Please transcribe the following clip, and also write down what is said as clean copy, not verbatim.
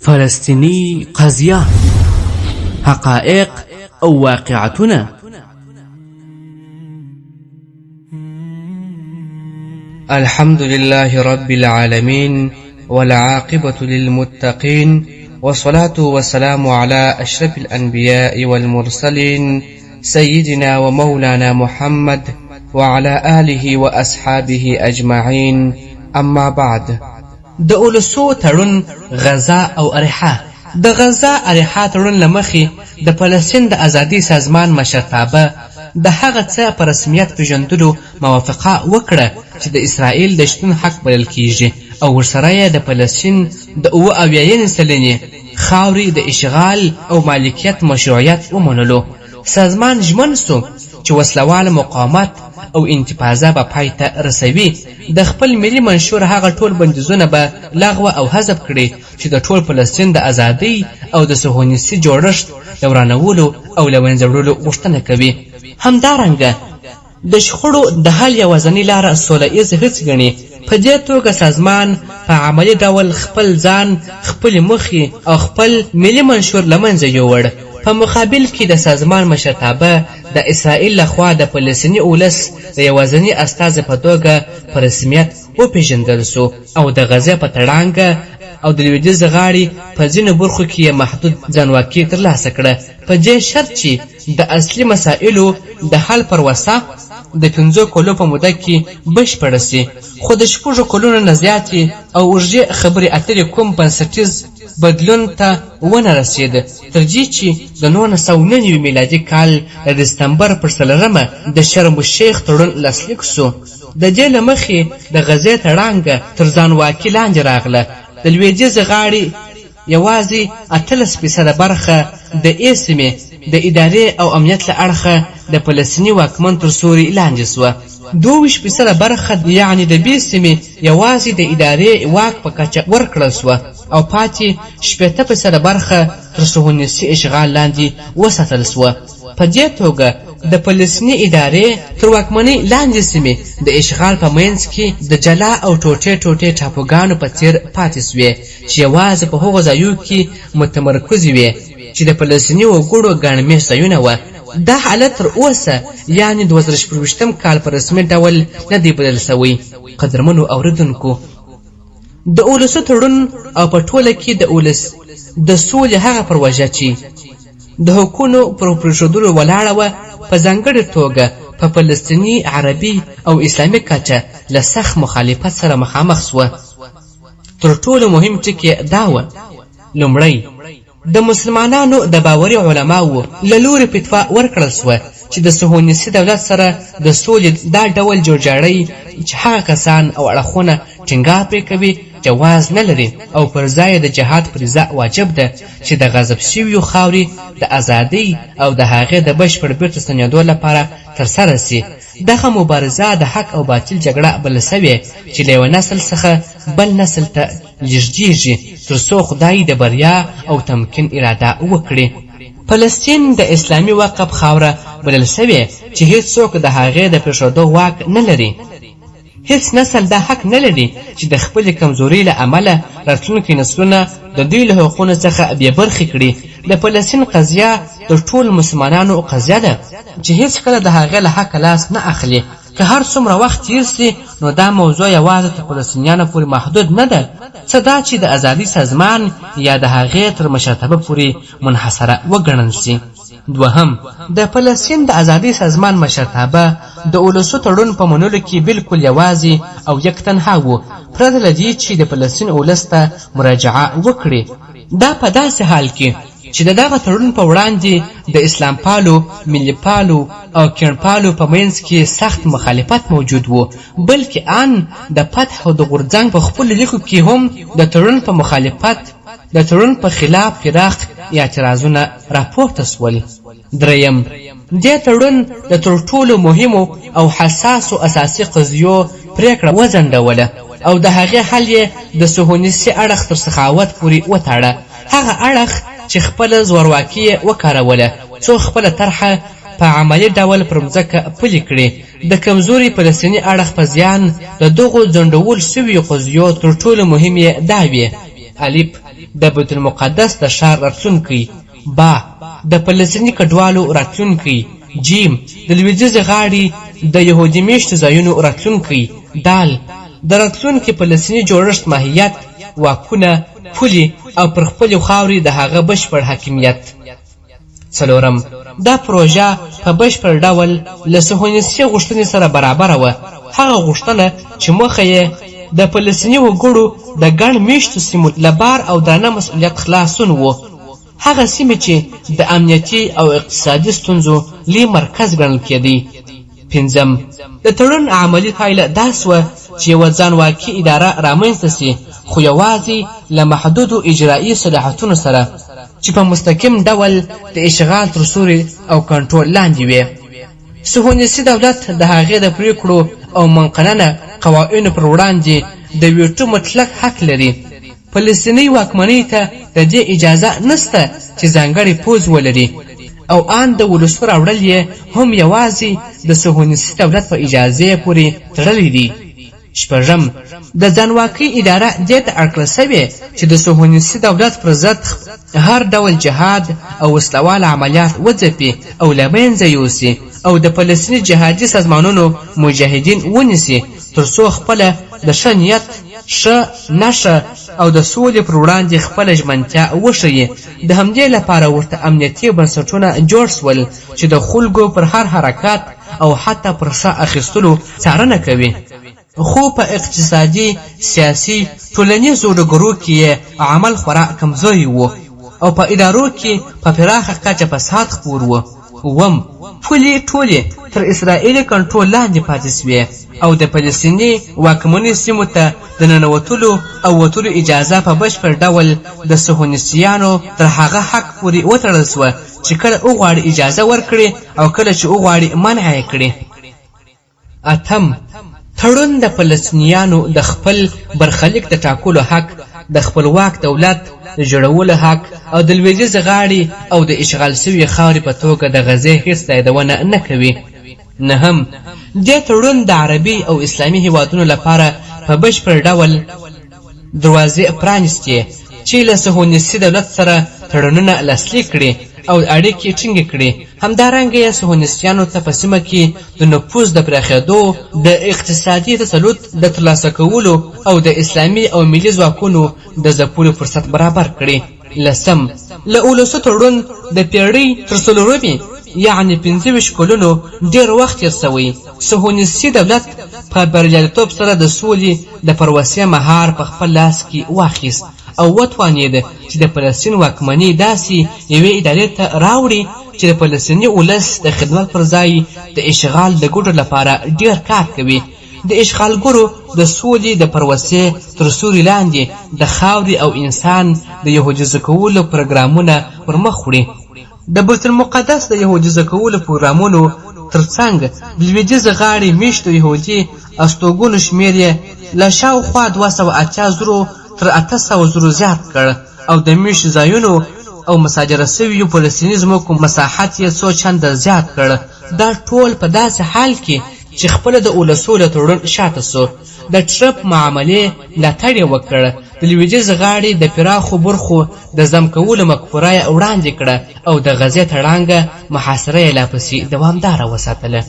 فلسطینی قضیه، حقائق او واقعتونه. الحمد لله رب العالمين والعاقبة للمتقين والصلاة والسلام على أشرف الأنبياء والمرسلين سيدنا ومولانا محمد وعلى آله وأصحابه أجمعين. أما بعد، د اولسو تړون غزا او اریحا. د غزا اریحا تړون لمخې د فلسطین د ازادي سازمان مشرتابه د هغه څه په رسمیت پیژندلو موافقه وکړه چې د اسرائیل د شتون حق بلل کیږي او ورسره یې د فلسطین د 78 سلنې خاورې د اشغال او مالکیت مشروعیت ومنلو. سازمان ژمن سو چې وسلوال مقاومت او انتفاضه به پای ته رسوي. د خپل ملي منشور هغه ټول بندیزونه به لغوه او حذف کړي چې د ټول فلسطین د ازادۍ او د صهیونیستي جوړښت د ورانولو او له منځه وړلو غوښتنه کوي. همدارنګه د شخړو د حل یوازینۍ لاره سوله ایز هڅې ګڼي. په دې توګه سازمان په عملي ډول خپل ځان، خپل موخې او خپل ملي منشور له منځه یووړ. په مقابل کې د سازمان مشرتابه د اسرائیل لخوا د فلسطیني اولس د یوازیني استازي په توګه په رسمیت وپېژندل سو او د غزې په تړانګه او د لویدیځ غاړې په ځینو برخو کې یې محدود ځانواکي ترلاسه کړه، په دې شرط چې د اصلي مسایلو د حل پروسه د 5 کلونو په موده کې بشپړه سي. خو د 6 کلونو نه زیاتې او اوږدې خبرې اترې کوم بنسټیز بدلون ته ونه رسید، تر دې چې د 1999 میلادي کال د دسمبر پر 4 د شرم الشیخ تړون لاسلیک سو. د دې له مخې د غزې تړانګه تر ځانواکي لاندې راغله. د لویدیځ غاړې یوازې 18% برخه د ای سیمې د ادارې او امنیت له اړخه د فلسطیني واکمن تر سوري لاندې سوه. 22% برخه یعنی د بي سیمې یوازې د ادارې واک په کچه ورکړل سوه او پاتې 80% برخه تر صهیونیستي اشغال لاندې وساتل سوه. په دې توګه د فلسطیني ادارې تر واکمنۍ لاندې سیمې د اشغال په منځ کې د جلا او ټوټې ټوټې ټاپوګانو په څیر پاتې سوې چې یوازې په هغو ځایو کې متمرکزې وې چې د فلسطیني وګړو ګڼ مېشت ځایونه وه. دا حالت تر اوسه یعنی 2016 کال په رسمي ډول نه دی بدل سوی. قدرمنو اوریدونکو، د اولسو تړون او په ټوله کې د اولس د سولې هغه پروژه چې د حقونو پر پرېښودلو ولاړه وه، په ځانګړې توګه په فلسطیني، عربي او اسلامي کچه له سخت مخالفت سره مخامخ سوه. تر ټولو مهم ټکی دا و: لومړی، د مسلمانانو د باوري علماو له لوري فتوا ورکړل سوه چې د صهیونیستي دولت سره د سولې دا ډول جوړجاړی چې هغه کسان او اړخونه ټینګار پرې کوي جواز نه لري او پر ځای د جهاد فریضه واجب ده چې د غصب شویو خاورې د ازادۍ او د هغې د بشپړ بیرته ستنېدو لپاره ترسره سي. دغه مبارزه د حق او باطل جګړه بلل سوې چې له یوه نسل څخه بل نسل ته لیږدېږي تر څو خدای د بریا او تمکین اراده وکړي. فلسطین د اسلامي وقف خاوره بلل سوې چې هیڅوک د هغې د پرېښودو واک نه لري. هیڅ نسل دا حق نه لري چې د خپلې کمزورۍ له امله راتلونکي نسلونه د دوی له حقونو څخه بې برخې کړي. د فلسطین قضیه د ټولو مسلمانانو قضیه ده چې هیڅ کله د هغې له حقه لاس نه اخلي. که هر څومره وخت تیر سي نو دا موضوع یوازې تر فلسطینیانو پورې محدود نه ده، څه دا چې د ازادي سازمان یا د هغې تر مشرتابه پورې منحصره وګڼل سي. دوهم، د فلسطین د ازادي سازمان مشرتابه د اولسو تړون په منلو کې بالکل یوازې او یک تنها و، پرته له دې چې د فلسطین اولس ته مراجعه وکړي. دا په داسې حال کې چې د دغه تړون په وړاندې د اسلام پالو، ملي پالو او کیڼ پالو په منځ کې سخت مخالفت موجود و، بلکې ان د فتح او د غورځنګ په خپلو لیکو کې هم د تړون په مخالفت، د تړون په خلاف پراخ اعتراضونه راپورته سول. دریم، دې تړون د تر ټولو مهمو او حساسو اساسي قضیو پرېکړه وځنډوله او د هغې حل یې د صهیونیستي اړخ تر سخاوت پورې وتاړه. هغه اړخ چې خپله زورواکي یې وکاروله څو خپله طرحه په عملي ډول پر مځکه پلي کړي. د کمزوري فلسطیني اړخ په زیان د دغو ځنډول سویو قضیو تر ټولو مهم یې دا وي: الف، د بیت المقدس د ښار راتلونکی، با د فلسطیني کډوالو راتلونکی، جیم د لویدیځې غاړې د یهودي میشتو ځایونو راتلونکی، دال د راتلونکي فلسطیني جوړښت ماهیت، واکونه، پولې او پر خپلې خاورې د هغه بشپړ حاکمیت. څلورم، دا پروژه په بشپړ ډول له صهیونیستي غوښتنې سره برابره وه. هغه غوښتنه چې موخه یې د فلسطیني وګړو د ګڼ میشتو سیمو له بار او درانه مسؤلیت خلاصون و. هغه سیمې چې د امنیتي او اقتصادي ستونزو لوی مرکز ګڼل کېدی. پنځم، د تړون عملي پایله دا سوه چې یوه ځانواکي اداره رامنځته سي، خو یوازې له محدودو اجرایي صلاحیتونو سره چې په مستقیم ډول د اشغال تر سوري او کنټرول لاندې وي. صهیونیستي دولت د هغې د پریکړو او منقننه قوانینو پر وړاندې د ویټو مطلق حق لري. فلسطیني واکمنۍ ته د دې اجازه نسته چې ځانګړی پوځ ولري او آن د ولسو راوړل یې هم یوازې د صهیونیستي دولت په اجازې پورې تړلی دي. شپږم، د ځانواکۍ اداره دې ته اړ کړل سوې چې د صهیونیستي دولت پر ضد هر ډول جهاد او وسلوال عملیات وځپي او له منځه یوسي او د فلسطیني جهادي سازمانونو مجاهدین ونیسي، تر څو خپله د ښه نیت، ښه نښه او د سولې پر وړاندې خپله ژمنتیا وښیي. د همدې لپاره ورته امنیتي بنسټونه جوړ سول چې د خلکو پر هر حرکت او حتی پر سا اخیستلو څارنه کوي. خو په اقتصادي، سیاسي، ټولنیزو ډګرو کې یې عمل خورا کمزوری و او په ادارو کې په پراخه کچه فساد خپور و. اووم، پولې ټولې تر اسرائیلي کنټرول لاندې پاتې سوې او د فلسطیني واکمنې سیمو ته د ننوتلو او وتلو اجازه په بشپړ ډول د صهیونیستیانو تر هغه حق پورې وتړل سوه چې کله وغواړي اجازه ورکړي او کله چې وغواړي منع یې کړي. اتم، تړون د فلسطینیانو د خپل برخلیک د ټاکلو حق، د خپلواک دولت د جوړولو حق او د لویدیځې غاړې او د اشغال شوې خاورې په توګه د غزې هیڅ یادونه نه کوي. نهم، دې تړون د عربي او اسلامي هیوادونو لپاره په بشپړ ډول دروازې پرانیستې چې له صهیونیستي دولت سره تړونونه لاسلیک کړي او اړیکې ټینګې کړي. همدارنګه یې صهیونیستیانو ته په سیمه کې د نفوذ د پراخېدو، د اقتصادي تسلط د ترلاسه کولو او د اسلامي او ملي ځواکونو د ځپلو فرصت برابر کړي. لسم، له اولسو تړون د پیړۍ تر څلورمې یعنې 25 کلونو ډېر وخت تېر سوی. صهیونیستي دولت په بریالیتوب سره د سولې د پروسې مهار په خپل لاس کې واخیست او وتوانېد چې د فلسطین واکمني داسې یوې ادارې ته راوړي چې د فلسطیني ولس د خدمت پر ځای د اشغال د ګټو لپاره ډېر کار کوي. د اشغالګرو د سولې د پروسې تر سوري لاندې د خاورې او انسان د یهودیزه کولو پروګرامونه پر مخ وړي. د بیت المقدس د یهودیزه کولو پروګرامونو ترڅنګ د لویدیځې غاړې میشتو یهودي استوګنو شمېر یې له شاوخوا 280,000 تر 800,000 زیات کړ او د میشتو ځایونو او مساجره سویو فلسطیني ځمکو مساحت یې څو چنده زیات کړ. دا ټول په داسې حال کې چې خپله د اولسو له تړون شاته سو. د ټرمپ معاملې ملاتړ یې وکړ. د لویدیځې غاړې د پراخو برخو د ضم کولو مفکوره یې وړاندې کړه او د غزې تړانګه محاصره یې لا پسې دوامداره وساتله.